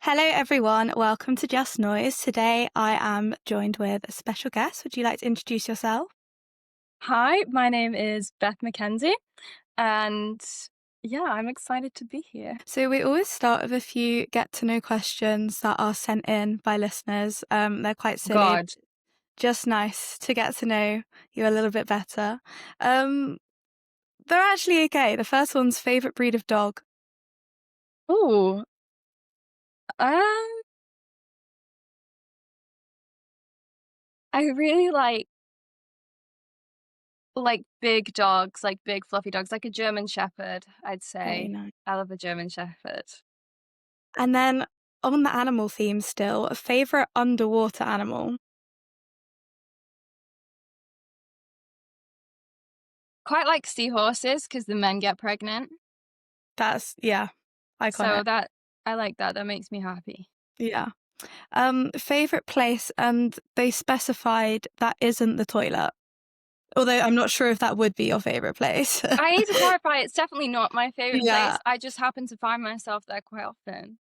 Hello, everyone. Welcome to Just Noise. Today I am joined with a special guest. Would you like to introduce yourself? Hi, my name is Beth McKenzie, and yeah, I'm excited to be here. So, we always start with a few get to know questions that are sent in by listeners. They're quite silly, God. just nice to get to know you a little bit better. Um, they're actually okay. The first one's favorite breed of dog. Ooh, um, I really like big dogs, like big fluffy dogs, like a German Shepherd, I'd Very say. nice. I love a German Shepherd. And then on the animal theme still, a favorite underwater animal. Quite like seahorses because the men get pregnant. That's, yeah, iconic. So that I like that. That makes me happy. Yeah. Favorite place, and they specified that isn't the toilet. Although I'm not sure if that would be your favorite place. I need to clarify, it's definitely not my favorite Yeah, place. I just happen to find myself there quite often.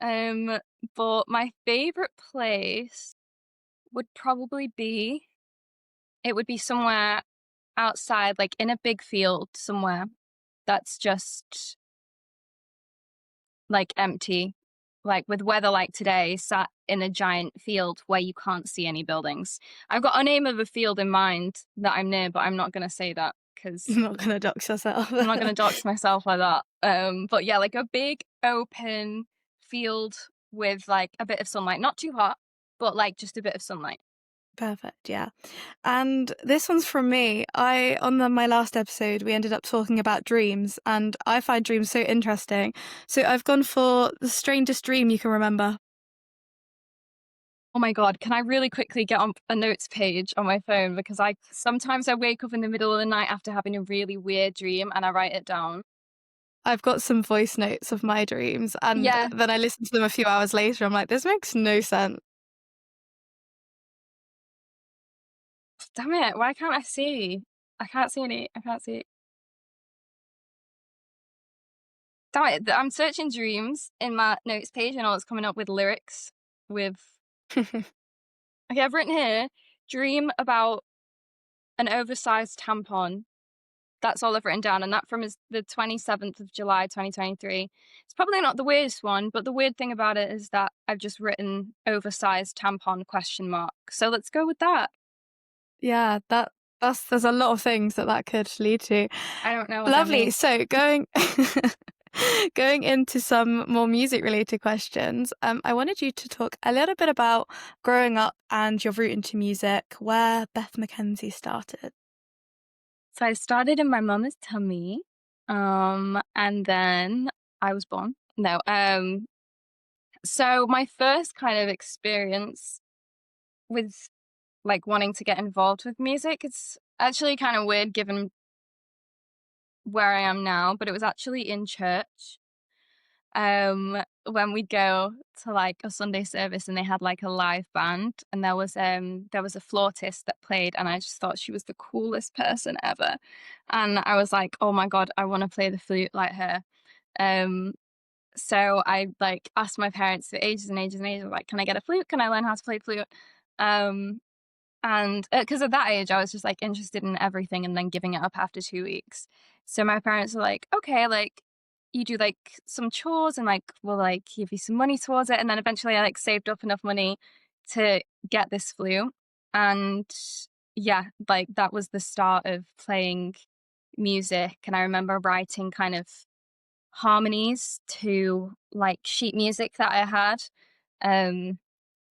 Um, but my favorite place would probably be it would be somewhere outside, like in a big field somewhere that's just like empty, like with weather like today, sat in a giant field where you can't see any buildings. I've got a name of a field in mind that I'm near, but I'm not going to say that because I'm not gonna dox yourself. I'm not going to dox myself like that. But yeah, like a big open field with like a bit of sunlight, not too hot, but like just a bit of sunlight. Perfect, yeah. And this one's from me. I on my last episode, we ended up talking about dreams, and I find dreams so interesting. So I've gone for the strangest dream you can remember. Oh my God, can I really quickly get on a notes page on my phone because I sometimes I wake up in the middle of the night after having a really weird dream and I write it down. I've got some voice notes of my dreams, and Yeah, then I listen to them a few hours later. I'm like, this makes no sense. damn it, why can't I see? I can't see any. I can't see. Damn it, I'm searching dreams in my notes page and all it's coming up with lyrics with okay, I've written here, dream about an oversized tampon. That's all I've written down, and that from is the 27th of July, 2023. It's probably not the weirdest one, but the weird thing about it is that I've just written oversized tampon question mark. So let's go with that. Yeah, there's a lot of things that could lead to. I don't know what that Lovely. means. So going going into some more music related questions, I wanted you to talk a little bit about growing up and your route into music, where Beth McKenzie started. So I started in my mama's tummy, and then I was born. No, so my first kind of experience with like wanting to get involved with music, it's actually kind of weird given where I am now, but it was actually in church. When we'd go to like a Sunday service and they had like a live band and there was a flautist that played and I just thought she was the coolest person ever. And I was like, "Oh my God, I want to play the flute like her." Um so I like asked my parents for ages and ages and ages, like, "Can I get a flute? Can I learn how to play the flute?" Um and because at that age I was just like interested in everything and then giving it up after 2 weeks. So my parents were like, "Okay, like you do like some chores and like we'll like give you some money towards it." And then eventually I like saved up enough money to get this flute. And yeah, like that was the start of playing music. And I remember writing kind of harmonies to like sheet music that I had.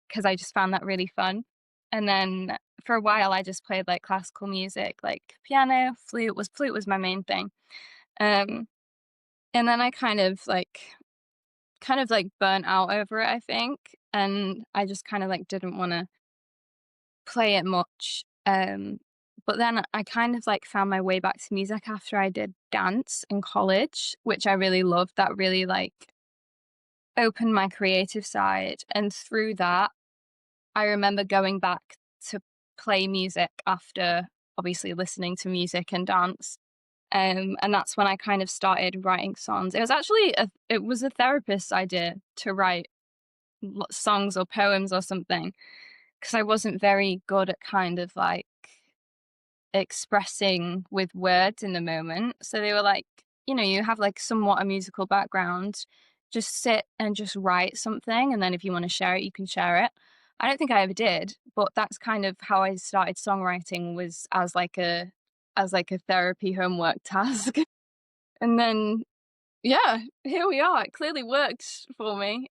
Because I just found that really fun. And then for a while, I just played like classical music, like piano, flute was my main thing. Um, and then I kind of like burnt out over it, I think, and I just kind of like didn't want to play it much. But then I kind of like found my way back to music after I did dance in college, which I really loved. That really like opened my creative side, and through that I remember going back to play music after obviously listening to music and dance. And that's when I kind of started writing songs. It was a therapist's idea to write songs or poems or something, because I wasn't very good at kind of like expressing with words in the moment. So they were like, you have like somewhat a musical background, just sit and just write something. And then if you want to share it, you can share it. I don't think I ever did, but that's kind of how I started songwriting, was as like a therapy homework task. And then yeah, here we are. It clearly worked for me.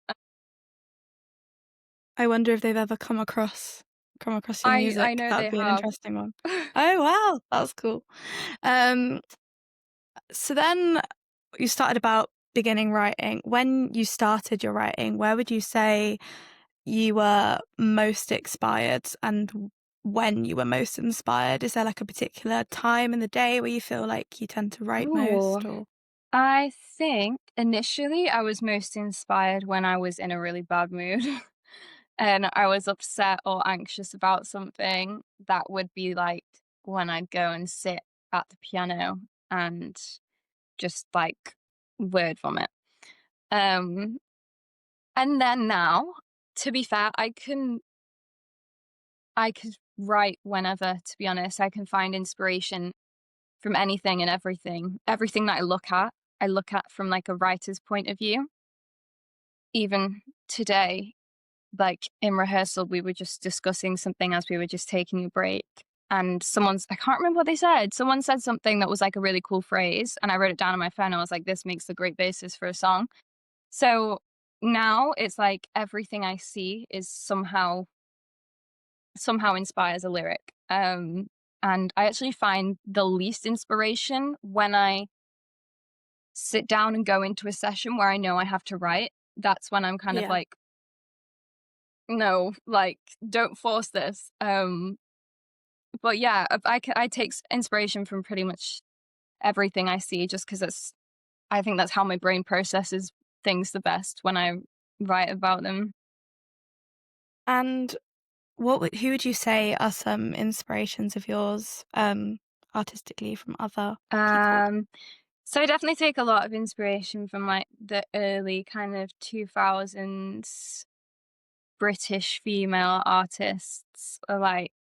I wonder if they've ever come across your I music. know That would they be an have. interesting one. Oh, wow, that's cool. Um, so then you started about beginning writing. When you started your writing, where would you say you were most inspired, and when you were most inspired? Is there like a particular time in the day where you feel like you tend to write Ooh. most, or I think initially I was most inspired when I was in a really bad mood and I was upset or anxious about something. That would be like when I'd go and sit at the piano and just like word vomit. Um, and then now, to be fair, I could write whenever, to be honest. I can find inspiration from anything and everything. Everything that I look at from like a writer's point of view. Even today, like in rehearsal, we were just discussing something as we were just taking a break. And I can't remember what they said. Someone said something that was like a really cool phrase. And I wrote it down on my phone. I was like, this makes a great basis for a song. So now it's like everything I see is somehow inspires a lyric. And I actually find the least inspiration when I sit down and go into a session where I know I have to write. That's when I'm kind of yeah. like, no, like, don't force this. But yeah, I take inspiration from pretty much everything I see, just because I think that's how my brain processes things the best when I write about them. And who would you say are some inspirations of yours, artistically, from other people? Um, so I definitely take a lot of inspiration from like the early kind of 2000s British female artists, like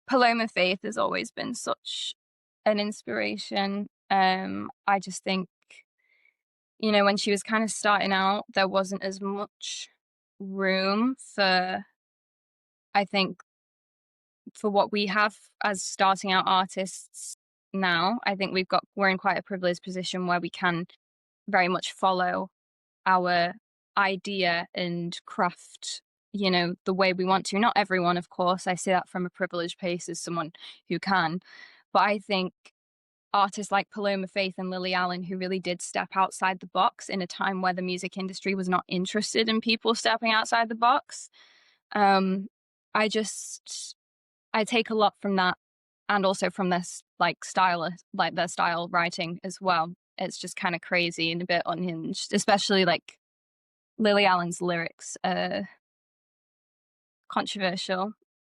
Paloma Faith has always been such an inspiration. I just think, when she was kind of starting out, there wasn't as much room for, I think, for what we have as starting out artists now. I think we're in quite a privileged position where we can very much follow our idea and craft, the way we want to. Not everyone, of course. I say that from a privileged place as someone who can. But I think artists like Paloma Faith and Lily Allen, who really did step outside the box in a time where the music industry was not interested in people stepping outside the box. Um, I just I take a lot from that, and also from this like style, like their style writing as well. It's just kind of crazy and a bit unhinged, especially like Lily Allen's lyrics are controversial,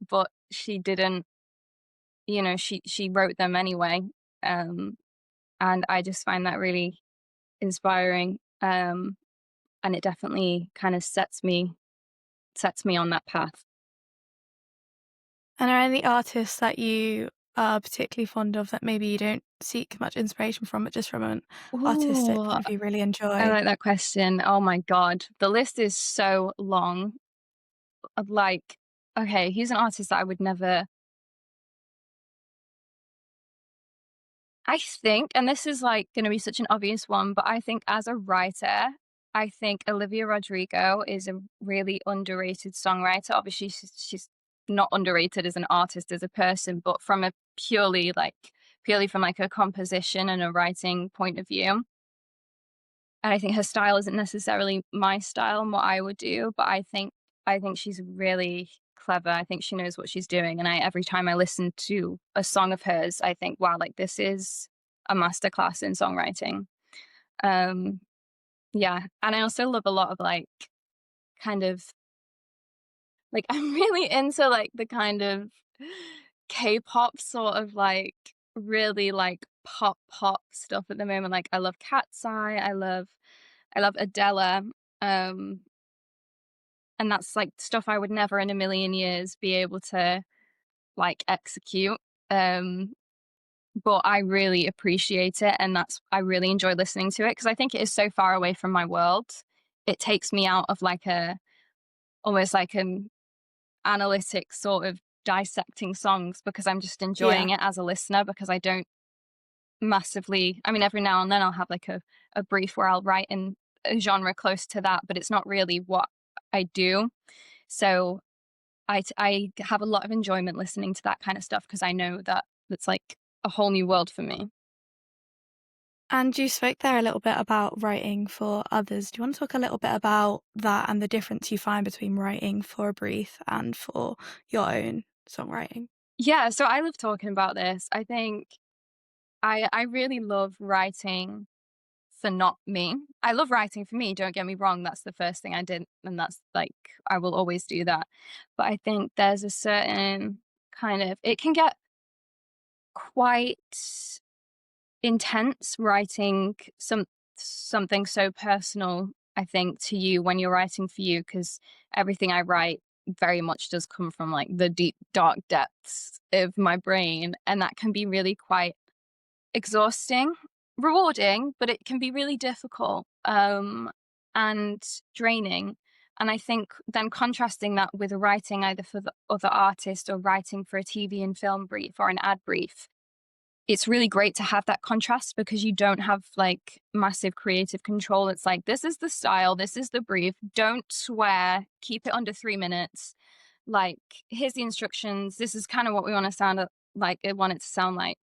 but she didn't, she wrote them anyway. Um, and I just find that really inspiring. And it definitely kind of sets me on that path. And are any artists that you are particularly fond of that maybe you don't seek much inspiration from, but just from an artistic Ooh, point of view, really I enjoy? like that question. Oh my God. The list is so long of like, okay, he's an artist that I would never, I think, and this is like going to be such an obvious one, but I think as a writer, I think Olivia Rodrigo is a really underrated songwriter. Obviously, she's not underrated as an artist, as a person, but from a purely from like a composition and a writing point of view. And I think her style isn't necessarily my style and what I would do, but I think she's really clever. I think she knows what she's doing. And every time I listen to a song of hers, I think, wow, like this is a masterclass in songwriting. Um, yeah. And I also love a lot of like kind of like I'm really into like the kind of K-pop sort of like really like pop stuff at the moment. Like I love Cat's Eye, I love Adele. Um and that's like stuff I would never in a million years be able to like execute. Um, but I really appreciate it, and that's I really enjoy listening to it because I think it is so far away from my world. It takes me out of like a almost like an analytic sort of dissecting songs because I'm just Yeah. enjoying it as a listener because I don't massively I mean every now and then I'll have like a brief where I'll write in a genre close to that, but it's not really what I do. So I have a lot of enjoyment listening to that kind of stuff because I know that it's like a whole new world for me. And you spoke there a little bit about writing for others. Do you want to talk a little bit about that and the difference you find between writing for a brief and for your own songwriting? Yeah, so I love talking about this. I think I really love writing for not me. I love writing for me, don't get me wrong, that's the first thing I did, and that's like I will always do that. But I think there's a certain kind of it can get quite intense writing something so personal, I think, to you when you're writing for you, because everything I write very much does come from like the deep, dark depths of my brain. And that can be really quite exhausting, rewarding, but it can be really difficult and draining. And I think then contrasting that with writing either for the other artist or writing for a TV and film brief or an ad brief, it's really great to have that contrast because you don't have like massive creative control. It's like, this is the style, this is the brief, don't swear, keep it under 3 minutes. Like, here's the instructions, this is kind of what we want to like, I want it to sound like.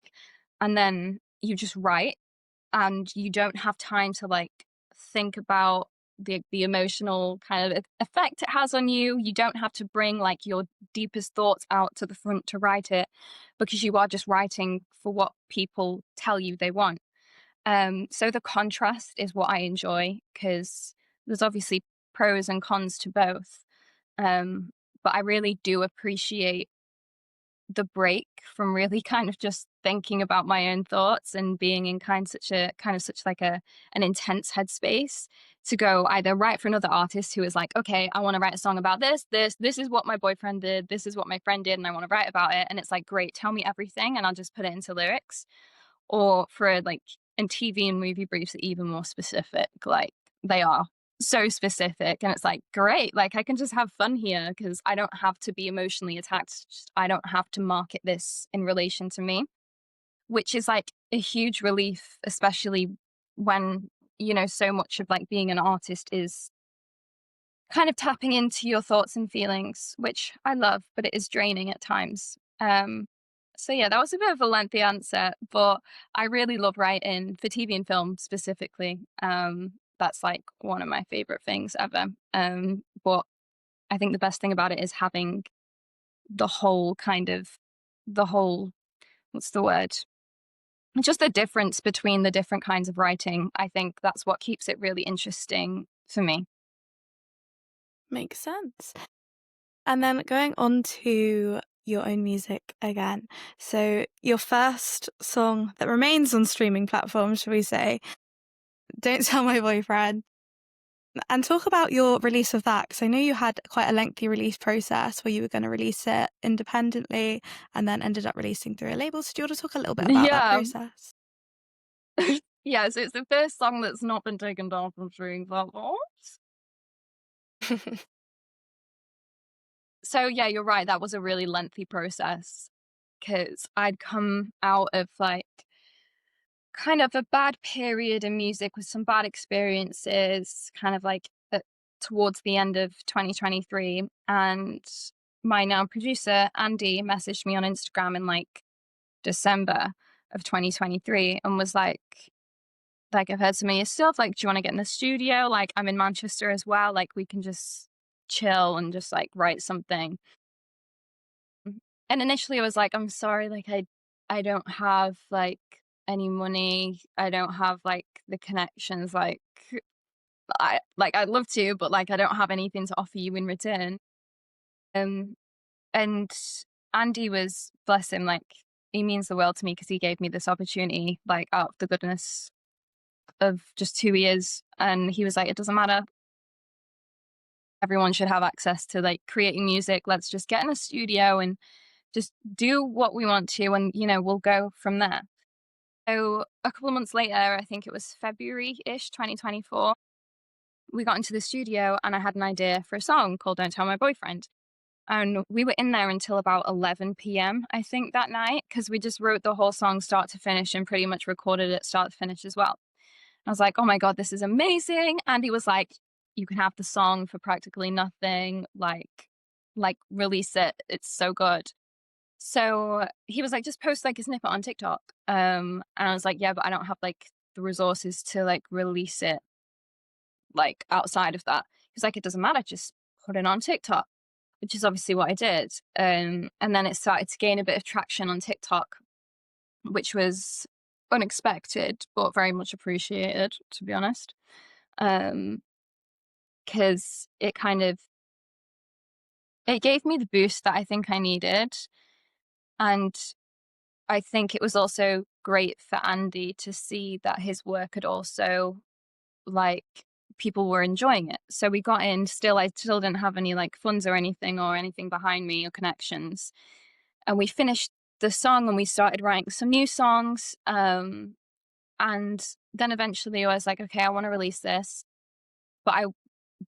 And then you just write and you don't have time to like think about the emotional kind of effect it has on you. You don't have to bring like your deepest thoughts out to the front to write it because you are just writing for what people tell you they want. So the contrast is what I enjoy because there's obviously pros and cons to both. Um, but I really do appreciate the break from really kind of just thinking about my own thoughts and being in kind of such like a an intense headspace to go either write for another artist who is like, okay, I want to write a song about this is what my boyfriend did, this is what my friend did, and I want to write about it. And it's like, great, tell me everything, and I'll just put it into lyrics. Or for like in TV and movie briefs are even more specific. Like they are so specific and it's like, great, like I can just have fun here because I don't have to be emotionally attacked. I don't have to market this in relation to me, which is like a huge relief, especially when, you know, so much of like being an artist is kind of tapping into your thoughts and feelings, which I love, but it is draining at times. So yeah, that was a bit of a lengthy answer, but I really love writing for TV and film specifically. That's like one of my favorite things ever. But I think the best thing about it is having the whole kind of the whole what's the word? Just the difference between the different kinds of writing. I think that's what keeps it really interesting for me. Makes sense. And then going on to your own music again. So your first song that remains on streaming platforms, shall we say, Don't Tell My Boyfriend. And talk about your release of that, because I know you had quite a lengthy release process where you were going to release it independently and then ended up releasing through a label. So do you want to talk a little bit about that Yeah. process? Yeah, so it's the first song that's not been taken down from streaming platforms. So yeah, you're right. That was a really lengthy process because I'd come out of like kind of a bad period in music with some bad experiences, kind of like towards the end of 2023. And my now producer, Andy, messaged me on Instagram in like December of 2023 and was like, I've heard some of your stuff. Like, do you want to get in the studio? Like, I'm in Manchester as well. Like, we can just chill and just like write something. And initially I was like, I'm sorry, like I don't have like any money. I don't have like the connections. I'd love to, but like I don't have anything to offer you in return. Um and Andy was, bless him, like he means the world to me because he gave me this opportunity, like out of the goodness of just who he is. And he was like, it doesn't matter. everyone should have access to like creating music. Let's just get in a studio and just do what we want to, and we'll go from there. So a couple of months later, I think it was February-ish 2024, we got into the studio and I had an idea for a song called Don't Tell My Boyfriend. And we were in there until about 11 p.m., I think, that night, because we just wrote the whole song start to finish and pretty much recorded it start to finish as well. I was like, oh my God, this is amazing. And he was like, you can have the song for practically nothing. Like release it. It's so good. So he was like, just post like a snippet on TikTok. And I was like, yeah, but I don't have like the resources to like release it like outside of that. He's like, it doesn't matter, just put it on TikTok, which is obviously what I did. And then it started to gain a bit of traction on TikTok, which was unexpected, but very much appreciated, to be honest. Um, because it gave me the boost that I think I needed. And I think it was also great for Andy to see that his work had also, like, people were enjoying it. So we got in, still I still didn't have any like funds or anything behind me or connections. And we finished the song and we started writing some new songs. And then eventually I was like, okay, I want to release this, but I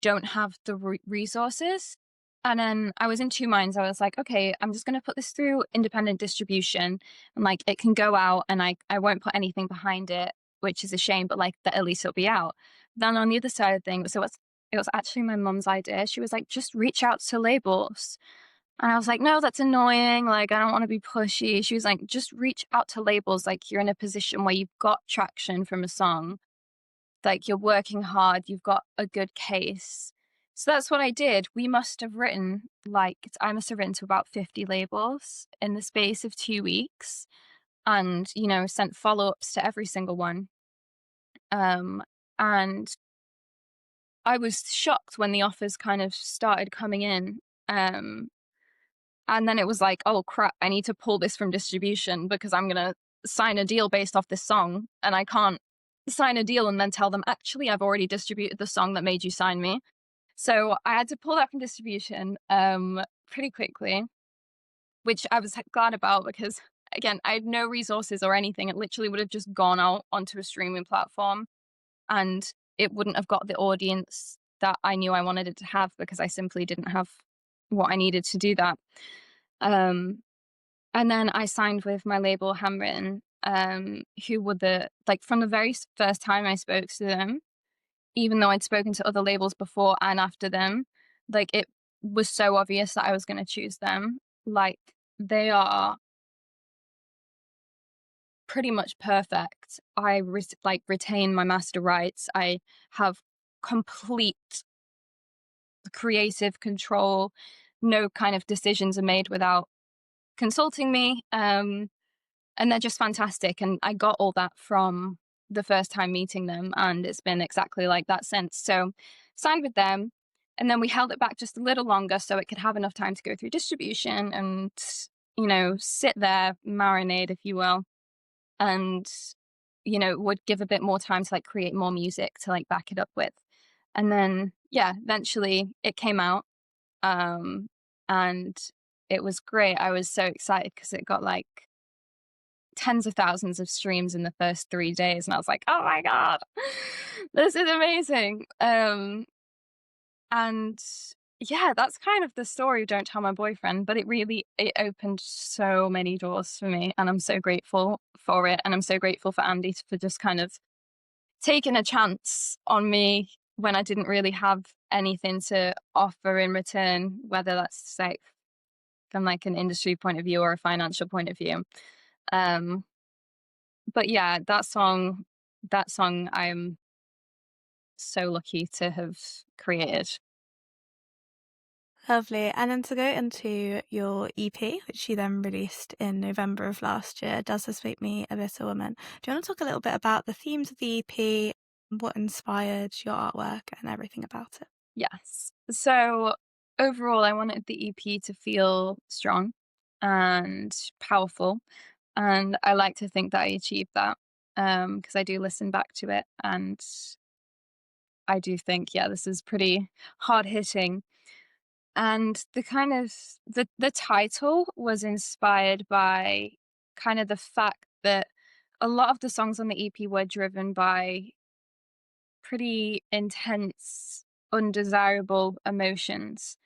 don't have the resources. And then I was in two minds. I was like, okay, I'm just going to put this through independent distribution and like it can go out and I won't put anything behind it, which is a shame, but like that at least it'll be out. Then on the other side of things, it was actually my mum's idea. She was like, just reach out to labels. And I was like, no, that's annoying. Like, I don't want to be pushy. She was like, just reach out to labels. Like, you're in a position where you've got traction from a song. Like, you're working hard. You've got a good case. So that's what I did. I must have written to about 50 labels in the space of 2 weeks and, sent follow ups to every single one. Um, and I was shocked when the offers kind of started coming in. Um, And then it was like, "Oh, crap, I need to pull this from distribution because I'm gonna sign a deal based off this song, and I can't sign a deal and then tell them, 'Actually, I've already distributed the song that made you sign me.'" So, I had to pull that from distribution, pretty quickly, which I was glad about because, again, I had no resources or anything. It literally would have just gone out onto a streaming platform, and it wouldn't have got the audience that I knew I wanted it to have because I simply didn't have what I needed to do that. Um and then I signed with my label Handwritten, who were from the very first time I spoke to them, even though I'd spoken to other labels before and after them, like it was so obvious that I was going to choose them. Like they are pretty much perfect. Retain my master rights. I have complete creative control. No kind of decisions are made without consulting me. And they're just fantastic. And I got all that from the first time meeting them, and it's been exactly like that since. So, signed with them, and then we held it back just a little longer so it could have enough time to go through distribution and, sit there, marinate, if you will, and, would give a bit more time to like create more music to like back it up with. And then, yeah, eventually it came out. Um, and it was great. I was so excited because it got like tens of thousands of streams in the first 3 days, and I was like, "Oh my god, this is amazing." And yeah, that's kind of the story of Don't Tell My Boyfriend, but it opened so many doors for me, and I'm so grateful for it, and I'm so grateful for Andy for just kind of taking a chance on me when I didn't really have anything to offer in return, whether that's like from like an industry point of view or a financial point of view. Um, but yeah, that song I'm so lucky to have created. Lovely. And then to go into your EP, which you then released in November of last year, Does This Make Me a Bitter Woman? Do you want to talk a little bit about the themes of the EP, what inspired your artwork, and everything about it? Yes. So overall, I wanted the EP to feel strong and powerful. And I like to think that I achieved that because I do listen back to it and I do think, yeah, this is pretty hard hitting. And the kind of the title was inspired by kind of the fact that a lot of the songs on the EP were driven by pretty intense, undesirable emotions.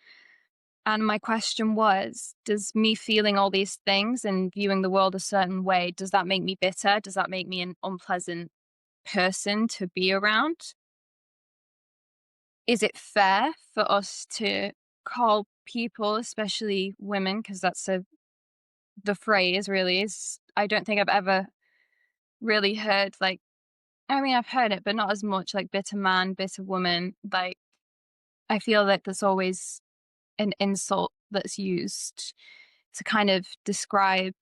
And my question was, does me feeling all these things and viewing the world a certain way, does that make me bitter? Does that make me an unpleasant person to be around? Is it fair for us to call people, especially women, because the phrase really is, I don't think I've ever really heard like, I mean, I've heard it, but not as much like bitter man, bitter woman. Like, I feel that there's always an insult that's used to kind of describe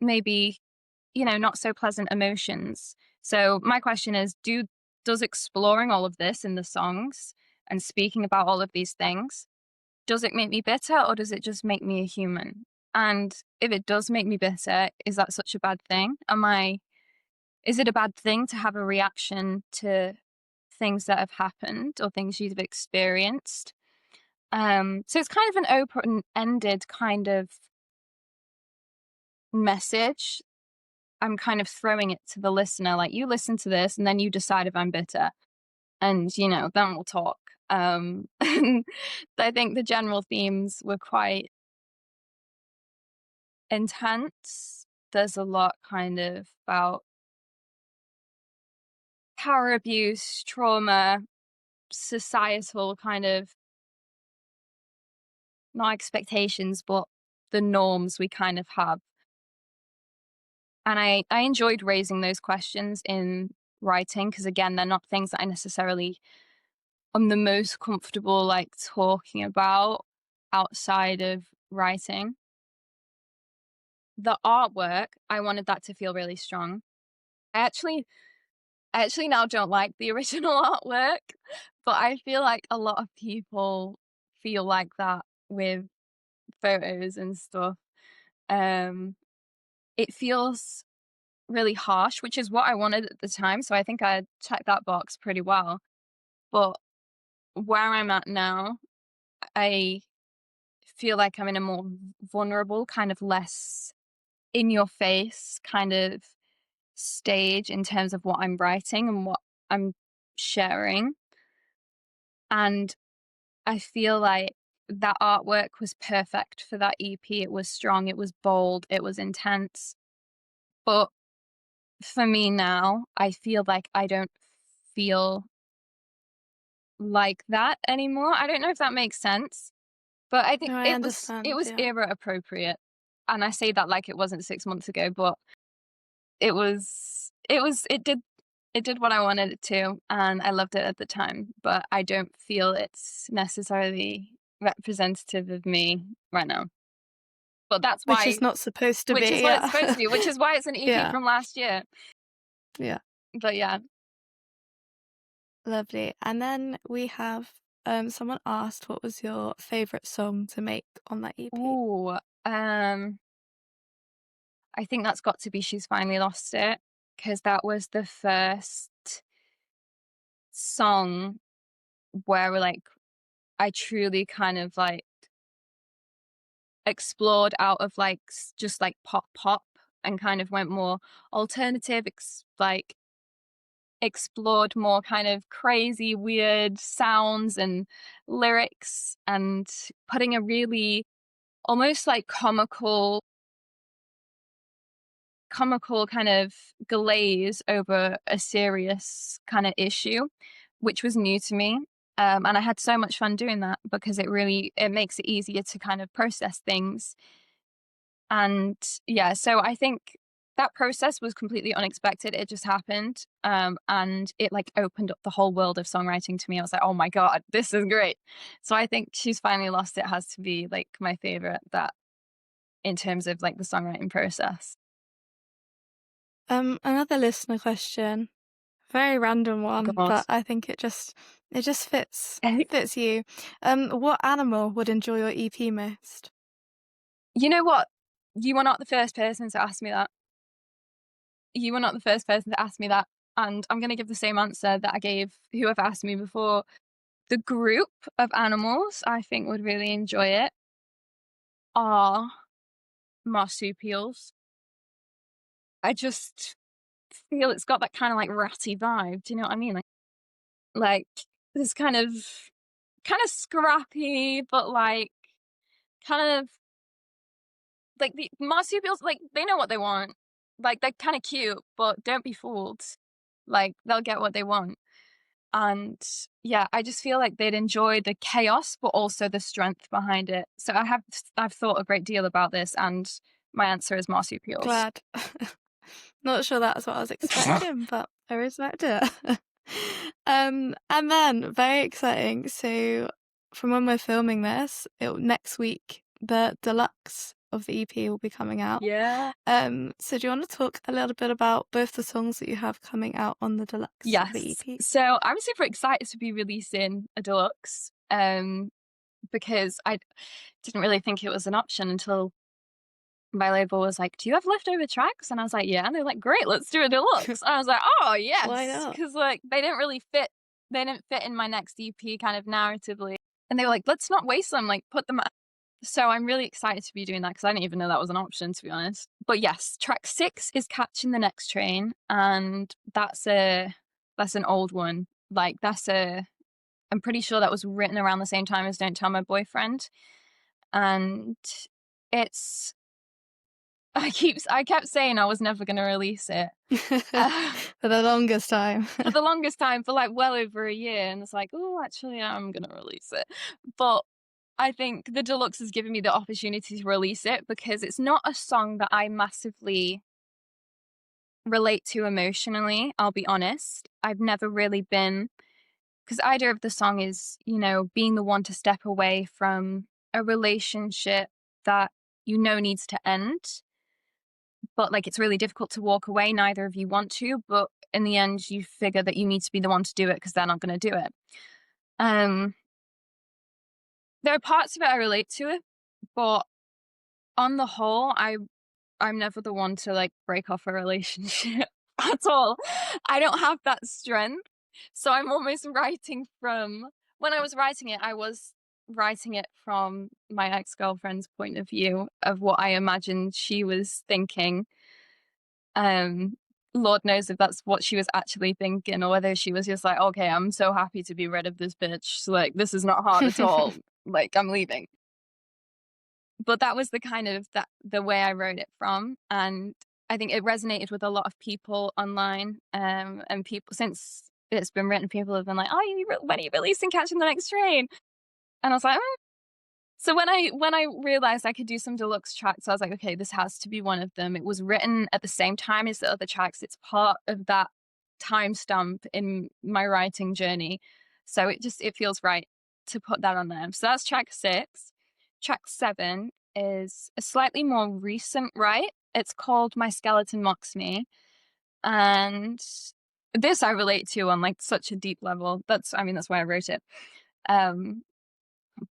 maybe, not so pleasant emotions. So my question is, does exploring all of this in the songs and speaking about all of these things, does it make me bitter or does it just make me a human? And if it does make me bitter, is that such a bad thing? Is it a bad thing to have a reaction to things that have happened or things you've experienced? So it's kind of an open-ended kind of message. I'm kind of throwing it to the listener, like, you listen to this and then you decide if I'm bitter, and, then we'll talk. And I think the general themes were quite intense. There's a lot kind of about power abuse, trauma, societal kind of, not expectations, but the norms we kind of have. And I enjoyed raising those questions in writing because, again, they're not things that I necessarily am the most comfortable like talking about outside of writing. The artwork, I wanted that to feel really strong. I actually I actually now don't like the original artwork, but I feel like a lot of people feel like that with photos and stuff. Um, it feels really harsh, which is what I wanted at the time, so I think I checked that box pretty well. But where I'm at now, I feel like I'm in a more vulnerable, kind of less in your face kind of stage in terms of what I'm writing and what I'm sharing. And I feel like that artwork was perfect for that EP. It was strong, it was bold, it was intense. But for me now, I feel like I don't feel like that anymore. I don't know if that makes sense, but I think No, I it understand. was Yeah. era appropriate. And I say that like it wasn't 6 months ago, but it did what I wanted it to, and I loved it at the time, but I don't feel it's necessarily representative of me right now. But that's Which is why not supposed to which be. is what it's Yeah. supposed to be, which is why it's an EP Yeah. from last year. Yeah. But yeah. Lovely. And then we have someone asked what was your favorite song to make on that EP? Ooh, I think that's got to be She's Finally Lost It, because that was the first song where, like, I truly kind of, like, explored out of, like, just, like, pop and kind of went more alternative, like, explored more kind of crazy, weird sounds and lyrics and putting a really almost, like, comical kind of glaze over a serious kinda issue, which was new to me. And I had so much fun doing that because it makes it easier to kind of process things. And yeah, so I think that process was completely unexpected. It just happened. And it like opened up the whole world of songwriting to me. I was like, oh my God, this is great. So I think She's Finally Lost It has to be like my favorite, that in terms of like the songwriting process. Another listener question. Very random one, God. but I think it just fits you. What animal would enjoy your EP most? You know what? You were not the first person to ask me that. You were not the first person to ask me that. and I'm gonna give the same answer that I gave whoever asked me before. The group of animals I think would really enjoy it are marsupials. I just feel it's got that kinda, like, ratty vibe, do you know what I mean? Like, this kinda scrappy, but, like, kind of like, the marsupials, like, they know what they want. Like, they're kinda cute, but don't be fooled. Like, they'll get what they want. And, yeah, I just feel like they'd enjoy the chaos, but also the strength behind it. So I've thought a great deal about this, and my answer is marsupials. Glad. Not sure that's what I was expecting, but I respect it. And then very exciting. So from when we're filming this, next week, the deluxe of the EP will be coming out. Yeah. So do you want to talk a little bit about both the songs that you have coming out on the deluxe of the Yes. EP? So I'm super excited to be releasing a deluxe, because I didn't really think it was an option until my label was like, "Do you have leftover tracks?" And I was like, "Yeah." And they're like, "Great, let's do a deluxe." And I was like, "Oh, Why yes," not? because like, they didn't fit in my next EP kind of narratively. And they were like, "Let's not waste them, like, put them." So I'm really excited to be doing that because I didn't even know that was an option, to be honest. But yes, track 6 is Catching the Next Train, and that's an old one. Like, I'm pretty sure that was written around the same time as Don't Tell My Boyfriend, and it's I kept saying I was never gonna release it, uh, For the longest time. for the longest time, for, like, well over a year, and it's like, "Oh, actually, I'm gonna release it." But I think the deluxe has given me the opportunity to release it because it's not a song that I massively relate to emotionally, I'll be honest. I've never really been, because the idea of the song is, being the one to step away from a relationship that needs to end, but, like, it's really difficult to walk away, neither of you want to, but in the end, you figure that you need to be the one to do it because 'cause they're not gonna do it. Um, there are parts of it I relate to it, but on the whole, I'm never the one to, like, break off a relationship at all. I don't have that strength, so I'm almost writing from when I was writing it, I was writing it from my ex-girlfriend's point of view of what I imagined she was thinking. Um, Lord knows if that's what she was actually thinking or whether she was just like, "Okay, I'm so happy to be rid of this bitch, so, like, this is not hard at all, like, I'm leaving." But that was the kind of the way I wrote it from, and I think it resonated with a lot of people online, and people since it's been written, people have been like, "Oh, when are you releasing Catching the Next Train?" And I was like, "Mm." So when I realized I could do some deluxe tracks, I was like, "Okay, this has to be one of them." It was written at the same time as the other tracks. It's part of that timestamp in my writing journey. So it feels right to put that on there. So that's track 6. Track 7 is a slightly more recent write. It's called My Skeleton Mocks Me. And this I relate to on like such a deep level. That's why I wrote it. Um,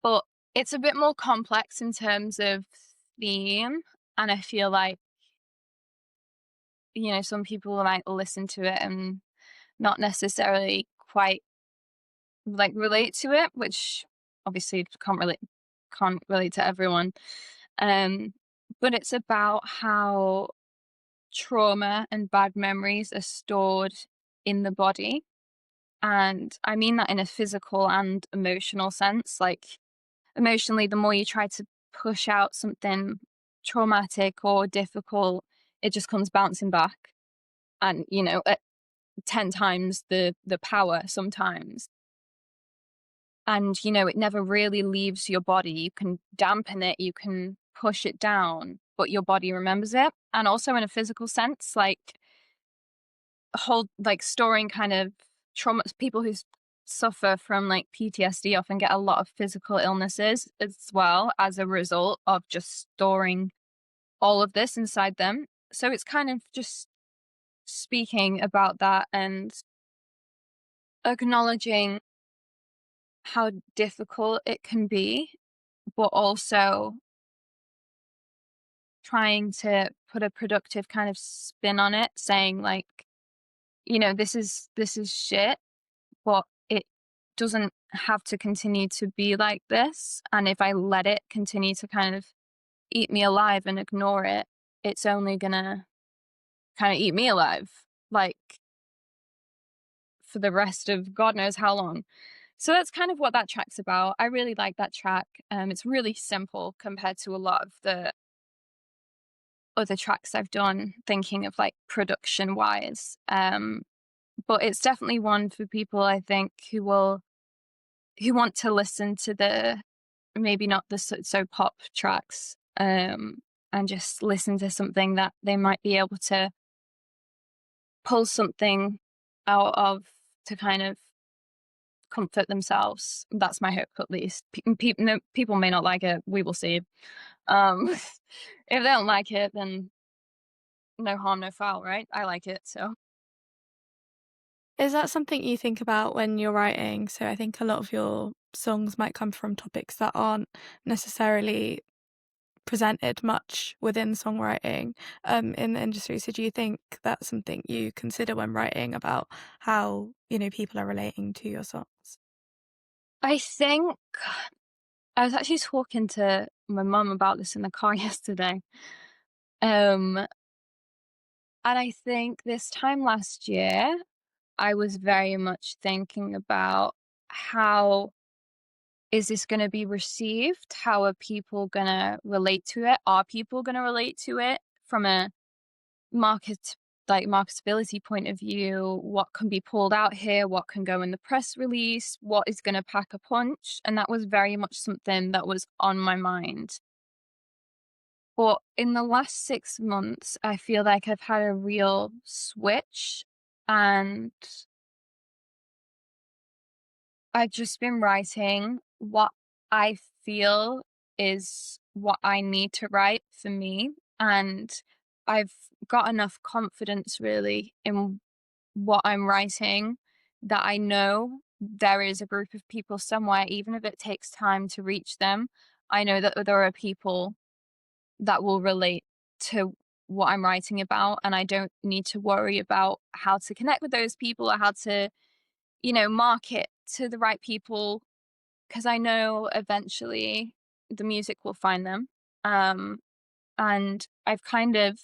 but it's a bit more complex in terms of theme. And I feel like, some people might listen to it and not necessarily quite like relate to it, which obviously can't relate to everyone. Um, but it's about how trauma and bad memories are stored in the body. And I mean that in a physical and emotional sense. Like emotionally, the more you try to push out something traumatic or difficult, it just comes bouncing back. And, at 10 times the power sometimes. And, it never really leaves your body. You can dampen it, you can push it down, but your body remembers it. And also in a physical sense, like storing kind of trauma, people who suffer from like PTSD often get a lot of physical illnesses as well as a result of just storing all of this inside them. So it's kind of just speaking about that and acknowledging how difficult it can be, but also trying to put a productive kind of spin on it, saying like, this is shit, but it doesn't have to continue to be like this. And if I let it continue to kind of eat me alive and ignore it, it's only gonna kind of eat me alive, like for the rest of God knows how long. So that's kind of what that track's about. I really like that track. It's really simple compared to a lot of the other tracks I've done, thinking of like production wise. But it's definitely one for people I think who want to listen to the maybe not the so pop tracks, and just listen to something that they might be able to pull something out of to kind of comfort themselves. That's my hope, at least. No, people may not like it. We will see. If they don't like it, then no harm, no foul, right? I like it, so. Is that something you think about when you're writing? So I think a lot of your songs might come from topics that aren't necessarily presented much within songwriting in the industry. So do you think that's something you consider when writing about how, people are relating to your songs? I think I was actually talking to my mum about this in the car yesterday. Um, and I think this time last year, I was very much thinking about how is this going to be received? How are people going to relate to it? Are people going to relate to it from a market marketability point of view? What can be pulled out here? What can go in the press release? What is going to pack a punch? And that was very much something that was on my mind. But in the last 6 months, I feel like I've had a real switch, and I've just been writing what I feel is what I need to write for me. And I've got enough confidence really in what I'm writing that I know there is a group of people somewhere, even if it takes time to reach them. I know that there are people that will relate to what I'm writing about, and I don't need to worry about how to connect with those people or how to, market to the right people, because I know eventually the music will find them. Um, and I'm kind of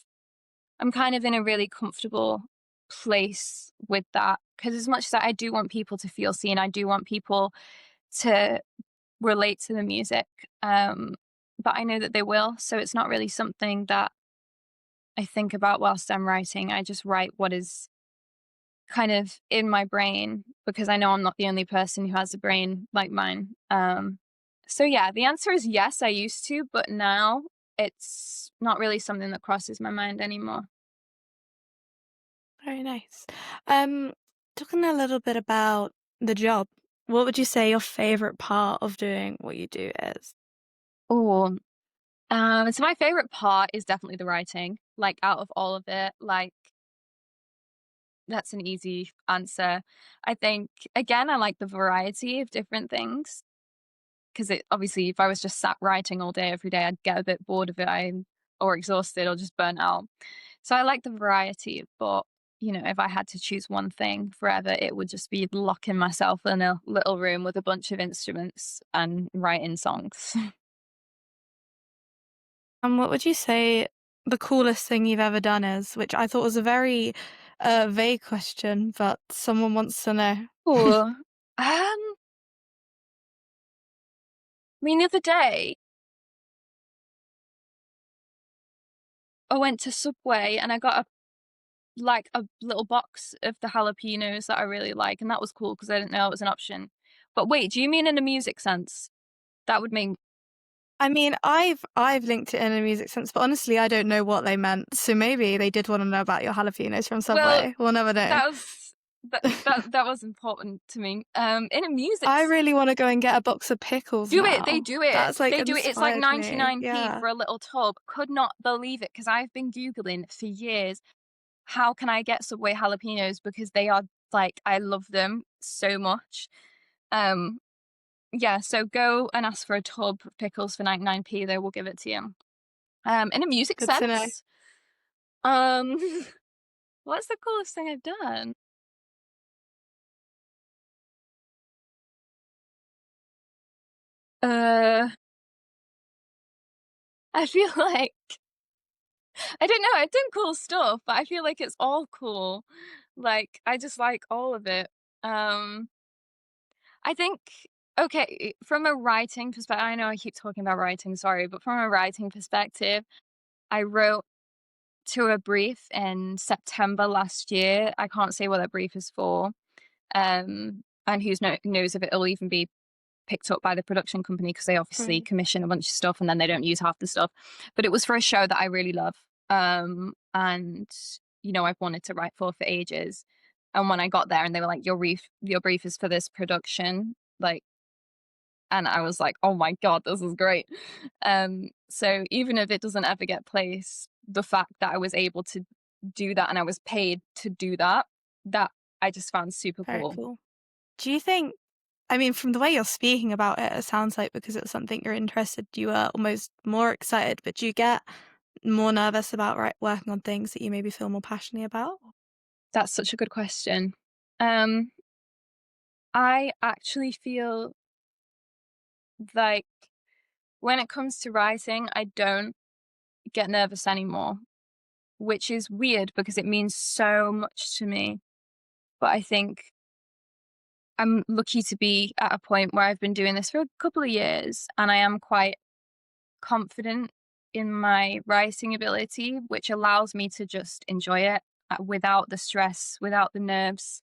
in a really comfortable place with that, because as much as I do want people to feel seen, I do want people to relate to the music. Um, but I know that they will, so it's not really something that I think about whilst I'm writing. I just write what is kind of in my brain, because I know I'm not the only person who has a brain like mine. So yeah, the answer is yes, I used to, but now it's not really something that crosses my mind anymore. Very nice. Um, Talking a little bit about the job, what would you say your favorite part of doing what you do is? Oh, so my favorite part is definitely the writing. Like out of all of it, like that's an easy answer. I think again, I like the variety of different things, because it obviously if I was just sat writing all day every day, I'd get a bit bored of it. I'm or exhausted or just burnt out. So I like the variety, but if I had to choose one thing forever, it would just be locking myself in a little room with a bunch of instruments and writing songs. And what would you say the coolest thing you've ever done is? Which I thought was a very vague question, but someone wants to know. Ooh. I mean, the other day I went to Subway and I got a little box of the jalapenos that I really like, and that was cool because I didn't know it was an option. But wait, do you mean in a music sense? That would mean I mean, I've linked it in a music sense, but honestly, I don't know what they meant. So maybe they did want to know about your jalapenos from well, Subway. We'll never know. that was that was important to me. In a music I really want to go and get a box of pickles do it, they now. do it. That's like They do it. It's like inspired me. 99p Yeah. for a little tub. Could not believe it because I've been Googling for years, how can I get Subway jalapenos, because they are like I love them so much. Um yeah, so go and ask for a tub of pickles for 99p, they will give it to you. In a music Good to know. sense, um what's the coolest thing I've done? Uh, I feel like I don't know, I've done cool stuff, but I feel like it's all cool. Like, I just like all of it. Um, I think okay, from a writing perspective, I know I keep talking about writing, sorry, but from a writing perspective, I wrote to a brief in September last year. I can't say what that brief is for. And knows if it'll even be picked up by the production company because they obviously Right. commission a bunch of stuff and then they don't use half the stuff. But it was for a show that I really love. And I've wanted to write for ages. And when I got there and they were like, your brief is for this production, like, and I was like, oh my God, this is great. So even if it doesn't ever get placed, the fact that I was able to do that and I was paid to do that, that I just found super Very cool. cool. Do you think, I mean, from the way you're speaking about it, it sounds like because it was something you're interested, you were almost more excited, but do you get more nervous about working on things that you maybe feel more passionate about? That's such a good question. Um, I actually feel like when it comes to writing, I don't get nervous anymore, which is weird because it means so much to me. But I think I'm lucky to be at a point where I've been doing this for a couple of years and I am quite confident in my writing ability, which allows me to just enjoy it without the stress, without the nerves.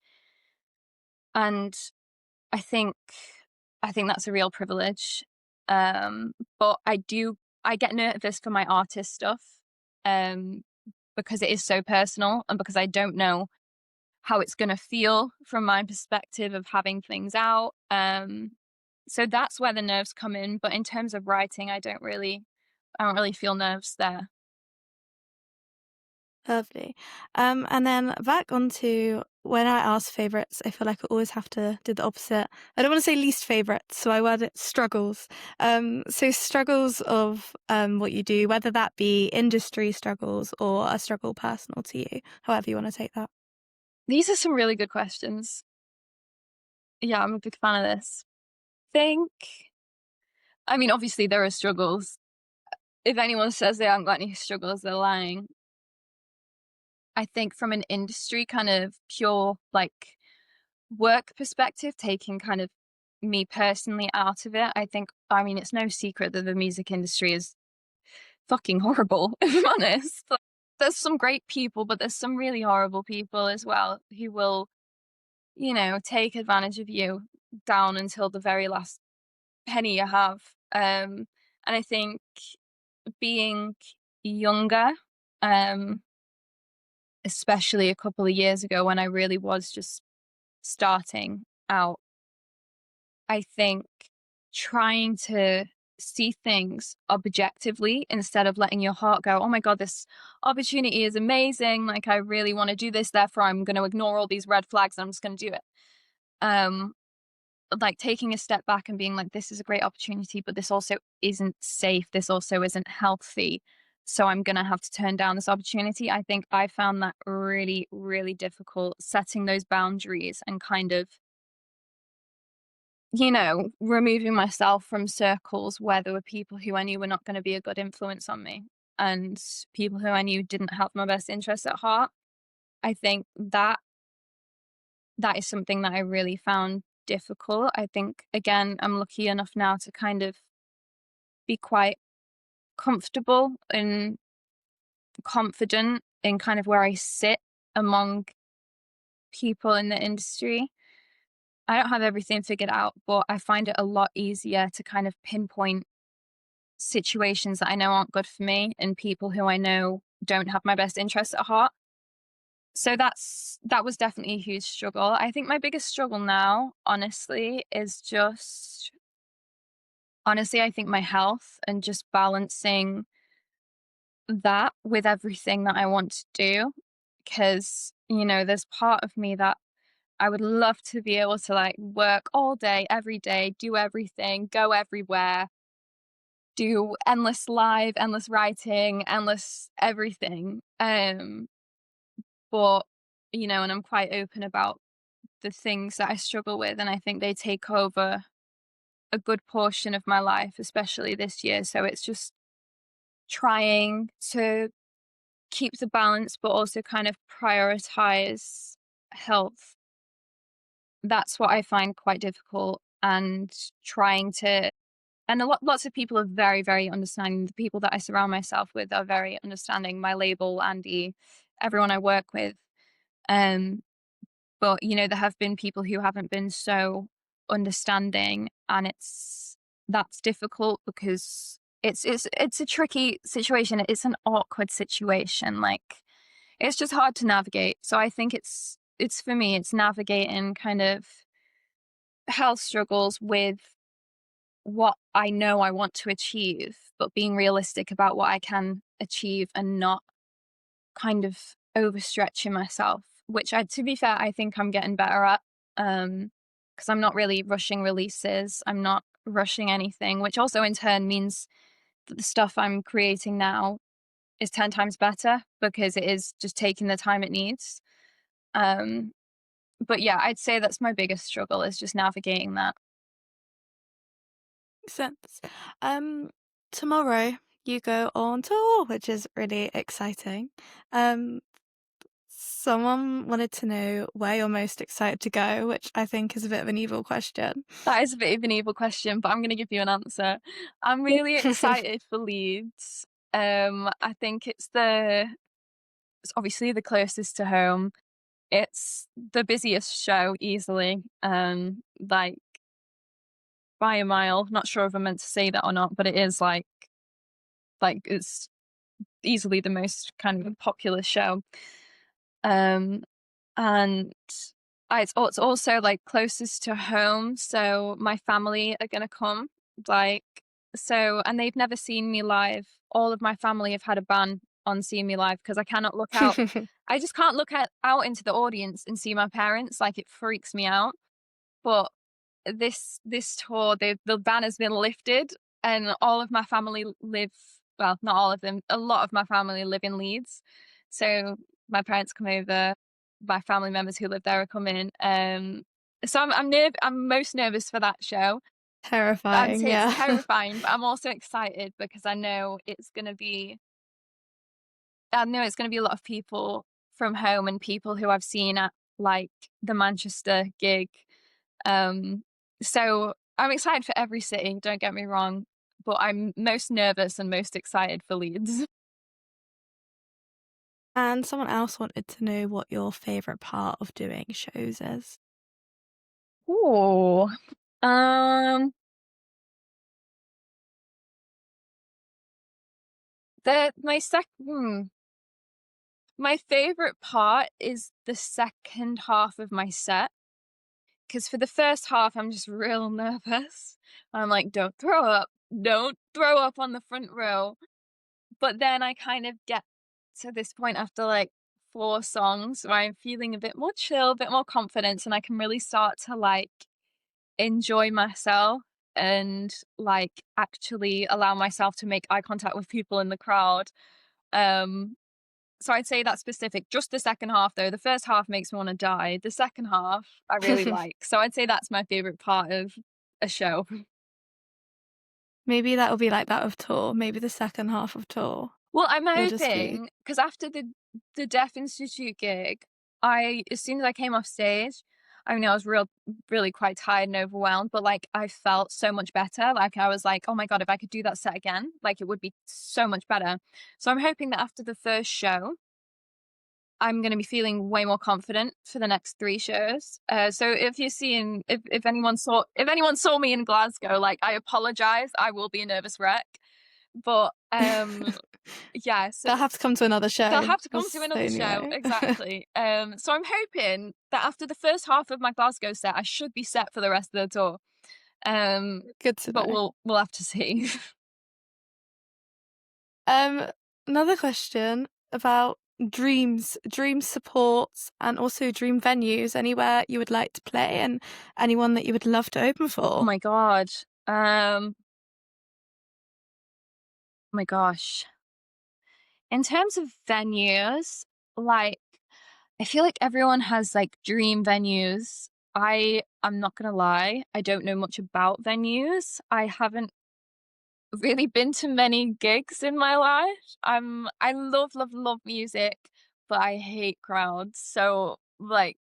And I think I think that's a real privilege. But I get nervous for my artist stuff, um, because it is so personal and because I don't know how it's gonna feel from my perspective of having things out. So that's where the nerves come in. But in terms of writing, I don't really feel nerves there. Lovely. And then back onto when I ask favorites, I feel like I always have to do the opposite. I don't want to say least favorites, so I word it struggles. So struggles of what you do, whether that be industry struggles or a struggle personal to you, however you want to take that. These are some really good questions. Yeah, I'm a big fan of this. Think I mean, obviously there are struggles. If anyone says they haven't got any struggles, they're lying. I think from an industry kind of pure like work perspective, taking kind of me personally out of it, I mean, it's no secret that the music industry is fucking horrible, if I'm honest. Like, there's some great people, but there's some really horrible people as well who will, take advantage of you down until the very last penny you have. And I think being younger, um, especially a couple of years ago when I really was just starting out, I think trying to see things objectively instead of letting your heart go, oh my God, this opportunity is amazing. Like, I really want to do this. Therefore, I'm going to ignore all these red flags. And I'm just going to do it. Um, like taking a step back and being like, this is a great opportunity, but this also isn't safe. This also isn't healthy. So I'm going to have to turn down this opportunity. I think I found that really, really difficult setting those boundaries and kind of removing myself from circles where there were people who I knew were not going to be a good influence on me and people who I knew didn't have my best interests at heart. I think that is something that I really found difficult. I think, again, I'm lucky enough now to kind of be quite comfortable and confident in kind of where I sit among people in the industry. I don't have everything figured out, but I find it a lot easier to kind of pinpoint situations that I know aren't good for me and people who I know don't have my best interests at heart. So that was definitely a huge struggle. I think my biggest struggle now, honestly, is just honestly, I think my health and just balancing that with everything that I want to do. Because, there's part of me that I would love to be able to like work all day, every day, do everything, go everywhere, do endless live, endless writing, endless everything. But and I'm quite open about the things that I struggle with, and I think they take over a good portion of my life, especially this year. So it's just trying to keep the balance, but also kind of prioritize health. That's what I find quite difficult, and trying to, and lots of people are very, very understanding. The people that I surround myself with are very understanding. My label, Andy, everyone I work with. Um, but there have been people who haven't been so understanding, and that's difficult because it's a tricky situation. It's an awkward situation. Like, it's just hard to navigate. So I think it's for me, it's navigating kind of health struggles with what I know I want to achieve, but being realistic about what I can achieve and not kind of overstretching myself, which to be fair, I think I'm getting better at. Because I'm not really rushing releases. I'm not rushing anything, which also in turn means that the stuff I'm creating now is 10 times better because it is just taking the time it needs. Um, but yeah, I'd say that's my biggest struggle, is just navigating that. Makes sense. Um, Tomorrow you go on tour, which is really exciting. Um, Someone wanted to know where you're most excited to go, which I think is a bit of an evil question. That is a bit of an evil question, but I'm going to give you an answer. I'm really excited for Leeds. I think it's obviously the closest to home. It's the busiest show easily, like by a mile. Not sure if I'm meant to say that or not, but it is like it's easily the most kind of popular show. Um, and it's also like closest to home, so my family are gonna come. Like, so, and they've never seen me live. All of my family have had a ban on seeing me live because I cannot look out. I just can't look out into the audience and see my parents. Like, it freaks me out. But this tour, the ban has been lifted, and all of my family live, well, not all of them, a lot of my family live in Leeds. So my parents come over, my family members who live there are coming. So I'm most nervous for that show. I'd Terrifying, say it's yeah. terrifying, but I'm also excited because I know it's gonna be a lot of people from home and people who I've seen at, like, the Manchester gig. Um, so I'm excited for every city, don't get me wrong, but I'm most nervous and most excited for Leeds. And someone else wanted to know what your favourite part of doing shows is. Ooh. Um, the my sec my favorite part is the second half of my set, because for the first half, I'm just real nervous. I'm like, "Don't throw up. Don't throw up on the front row." But then I kind of get to this point after, like, 4 songs where I'm feeling a bit more chill, a bit more confidence, and I can really start to, like, enjoy myself and, like, actually allow myself to make eye contact with people in the crowd. Um, so I'd say that's specific. Just the second half, though. The first half makes me wanna die. The second half, I really like. So I'd say that's my favorite part of a show. Maybe that will be like that of tour, maybe the second half of tour. Well, I'm It'll just be hoping, because after the Deaf Institute gig, as soon as I came off stage, I mean, I was really quite tired and overwhelmed, but, like, I felt so much better. Like, I was like, "Oh my god, if I could do that set again, like, it would be so much better." So I'm hoping that after the first show, I'm gonna be feeling way more confident for the next 3 shows. So if anyone saw me in Glasgow, like, I apologize, I will be a nervous wreck. But, yeah, so they'll have to come to another they'll show. have to come to That's the another only show, way. exactly. So I'm hoping that after the first half of my Glasgow set, I should be set for the rest of the tour. Um, Good to but know. we'll have to see. Um, Another question about dream supports, and also dream venues, anywhere you would like to play and anyone that you would love to open Oh for. my god. My gosh. In terms of venues, like, I feel like everyone has, like, dream venues. I'm not gonna lie, I don't know much about venues. I haven't really been to many gigs in my life. I love, love, love music, but I hate crowds. So like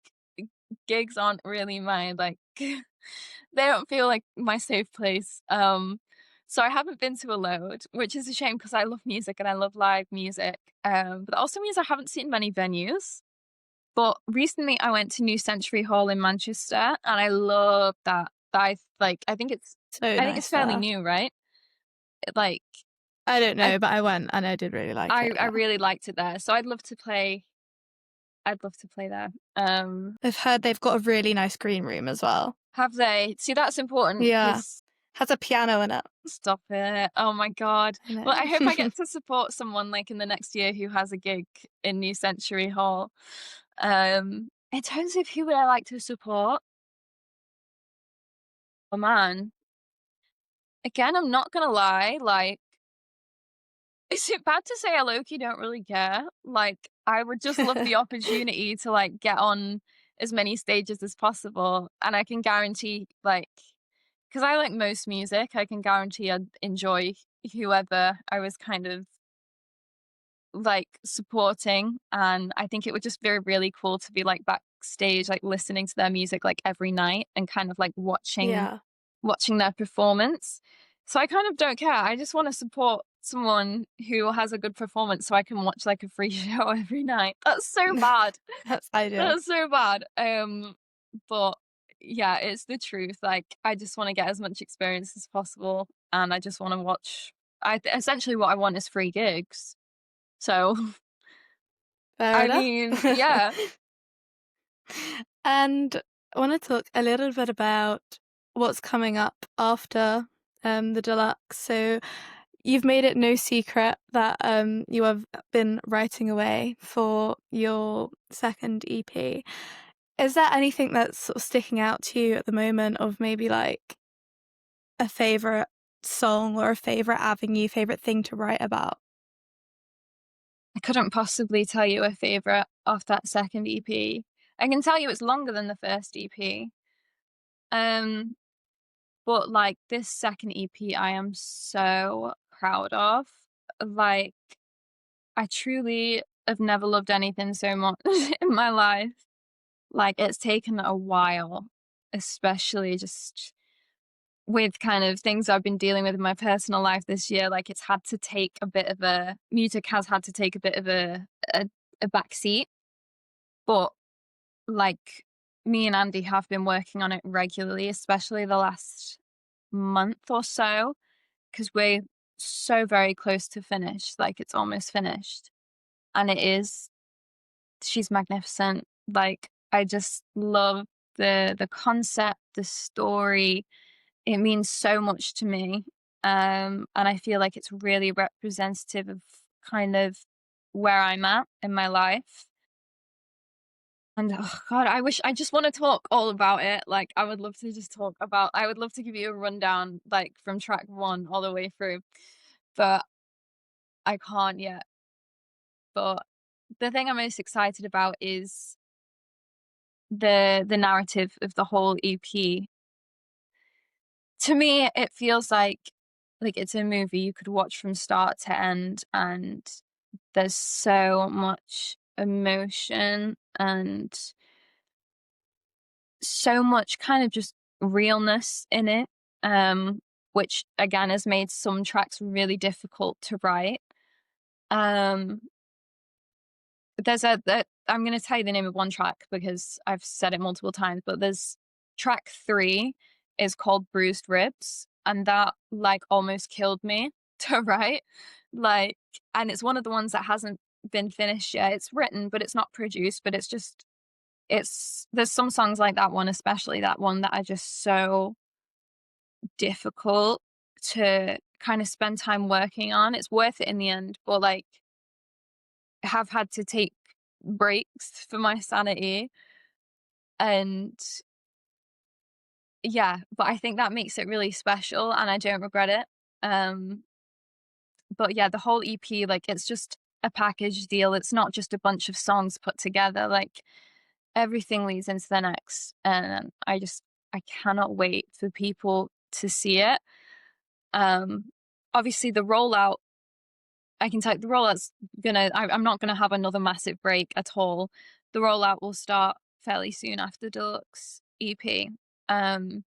gigs aren't really my like they don't feel like my safe place. So I haven't been to a load, which is a shame because I love music and I love live music. But that also means I haven't seen many venues. But recently I went to New Century Hall in Manchester and I love that. I think So it's nice fairly there. new, right? Like I don't I know, but I went and I did really like it. I Yeah. really liked it there. So I'd love to play there. I've heard they've got a really nice green room as well. Have they? See, that's important Yeah. because Has a piano in it. stop it. Oh my God. I Well, I hope I know. get to support someone like in the next year who has a gig in New Century Hall. In terms of who would I like to support? Oh man. Again, I'm not gonna lie, like, is it bad to say I low-key don't really care? Like, I would just love the opportunity to like get on as many stages as possible. And I can guarantee like because I like most music, I can guarantee I'd enjoy whoever I was kind of like supporting. And I think it would just be really cool to be like backstage, like listening to their music like every night and kind of like Yeah. watching their performance. So I kind of don't care. I just want to support someone who has a good performance so I can watch like a free show every night. That's so bad. That's ideal. That's so bad. But yeah, it's the truth. Like I just want to get as much experience as possible and I just want to watch essentially what I want is free gigs. So Fair I enough. mean, yeah. And I want to talk a little bit about what's coming up after the deluxe. So you've made it no secret that you have been writing away for your second EP. Is there anything that's sort of sticking out to you at the moment of maybe like a favorite song or a favorite avenue, favorite thing to write about? I couldn't possibly tell you a favorite off that second EP. I can tell you it's longer than the first EP. Um, but like this second EP, I am so proud of. Like, I truly have never loved anything so much in my life. Like, it's taken a while, especially just with kind of things I've been dealing with in my personal life this year. Like, it's had to take a bit of a music has had to take a bit of a back seat. But like me and Andy have been working on it regularly, especially the last month or so, because we're so very close to finish. Like it's almost finished. And it is she's magnificent. Like I just love the concept, the story. It means so much to me. And I feel like it's really representative of kind of where I'm at in my life. And oh god, I just wanna talk all about it, like, I would love to give you a rundown, like, from track 1 all the way through, but I can't yet. But the thing I'm most excited about is the narrative of the whole EP. To me, it feels like it's a movie you could watch from start to end, and there's so much emotion and so much kind of just realness in it, which again has made some tracks really difficult to write. Um, I'm going to tell you the name of one track because I've said it multiple times, but there's track 3 is called Bruised Ribs, and that like almost killed me to write. Like, and it's one of the ones that hasn't been finished yet. It's written, but it's not produced, but it's there's some songs like that one, especially that one, that are just so difficult to kind of spend time working on. It's worth it in the end, but like have had to take breaks for my sanity. And yeah, but I think that makes it really special and I don't regret it. Um, but yeah, the whole EP, like it's just a package deal. It's not just a bunch of songs put together. Like everything leads into the next, and I cannot wait for people to see it. Um, Obviously the rollout, I can tell the rollout's I'm not gonna have another massive break at all. The rollout will start fairly soon after Deluxe EP. Um,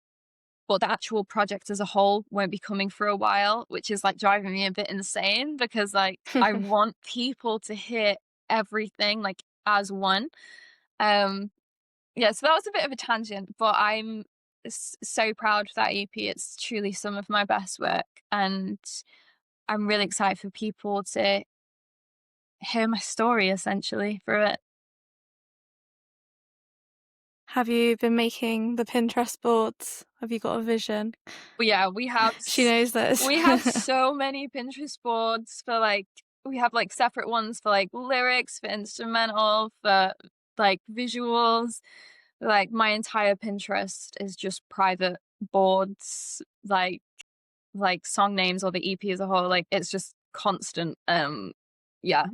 but the actual project as a whole won't be coming for a while, which is like driving me a bit insane because like I want people to hear everything like as one. Um, yeah, so that was a bit of a tangent, but I'm so proud of that EP. It's truly some of my best work, and I'm really excited for people to hear my story essentially through it. Have you been making the Pinterest boards? Have you got a vision? But yeah, She knows this. we have so many Pinterest boards for like we have like separate ones for like lyrics, for instrumental, for like visuals. Like my entire Pinterest is just private boards, like song names or the EP as a whole. Like it's just constant. Yeah.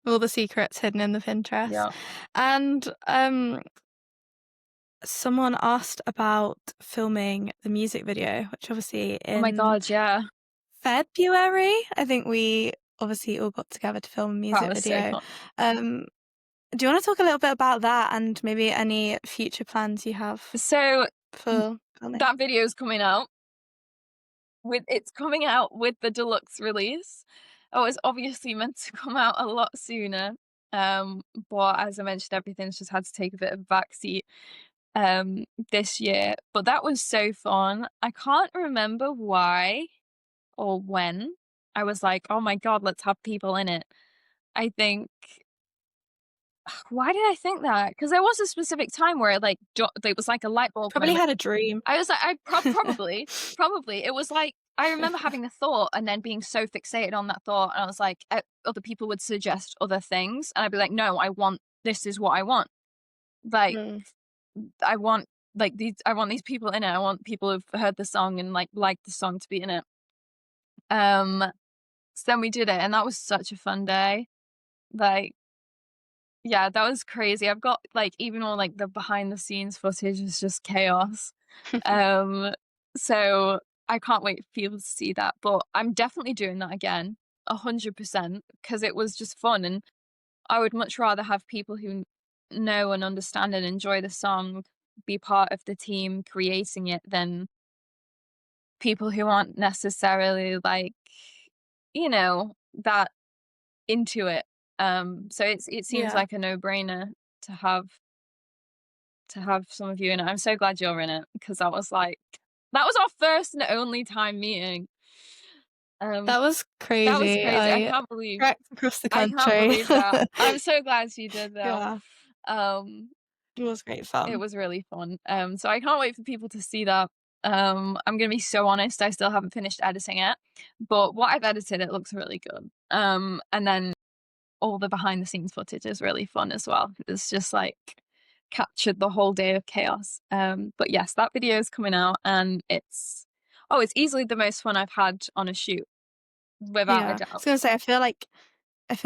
All the secrets hidden in the Pinterest. Yeah. And someone asked about filming the music video, which obviously Oh my in god, yeah. February, I think we obviously all got together to film a That music was so video. fun. Um, do you want to talk a little bit about that and maybe any future plans you have So for filming? that video is coming out. It's coming out with the deluxe release. Oh, it's obviously meant to come out a lot sooner. But as I mentioned, everything's just had to take a bit of a backseat this year. But that was so fun. I can't remember why or when I was like, oh my god, let's have people in it. I think why did I think that? Because there was a specific time where it was like a light bulb Probably moment. had a dream. I was like, probably. It was like I remember having a thought and then being so fixated on that thought, and I was like, other people would suggest other things, and I'd be like, no, this is what I want. Like, Mm. I want I want these people in it. I want people who've heard the song and like the song to be in it. Um, so then we did it, and that was such a fun day. Like, yeah, that was crazy. I've got like even all like the behind the scenes footage is just chaos. Um, so I can't wait for people to see that. But I'm definitely doing that again, 100%, because it was just fun, and I would much rather have people who know and understand and enjoy the song be part of the team creating it than people who aren't necessarily like, that into it. So it seems Yeah. like a no-brainer to have some of you in it. I'm so glad you're in it because that was our first and only time meeting. Um, That was that was crazy. crazy. I trekked across the I can't country. believe that. I'm so glad you did though. Yeah, Um, it was great it fun. was really fun. So I can't wait for people to see that. I'm gonna be so honest, I still haven't finished editing it, but what I've edited, it looks really good. And then all the behind the scenes footage is really fun as well. It's just like captured the whole day of chaos. But yes, that video is coming out and it's easily the most fun I've had on a shoot, without a Yeah. I doubt. was gonna say, I feel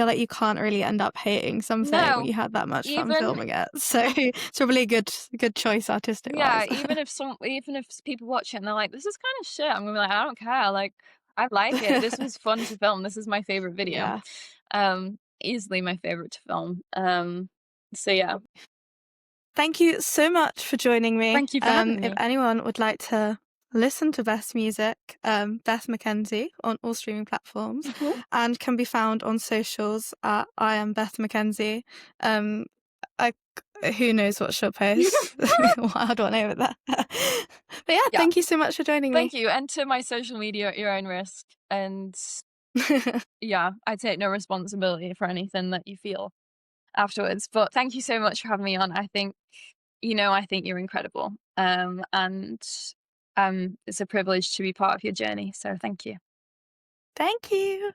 like you can't really end up hating something when No, you had that much fun even filming it. So it's probably a good choice artistic yeah, wise. even if people watch it and they're like, "This is kind of shit," I'm gonna be like, "I don't care. Like, I like it. This was fun to film. This is my favorite video. Yeah. Easily my favorite to film. So yeah, Thank you so much for joining me. thank you for having If me. anyone would like to listen to Beth's music, Beth McKenzie on all streaming platforms Mhm. and can be found on socials at I am Beth McKenzie. Um, I, who knows what she'll post? How do I know that? But yeah, Yeah, thank you so much for joining thank me. you. Enter my social media at your own risk. And yeah, I take no responsibility for anything that you feel afterwards. But thank you so much for having me on. I think you're incredible. And it's a privilege to be part of your journey. So thank you. Thank you.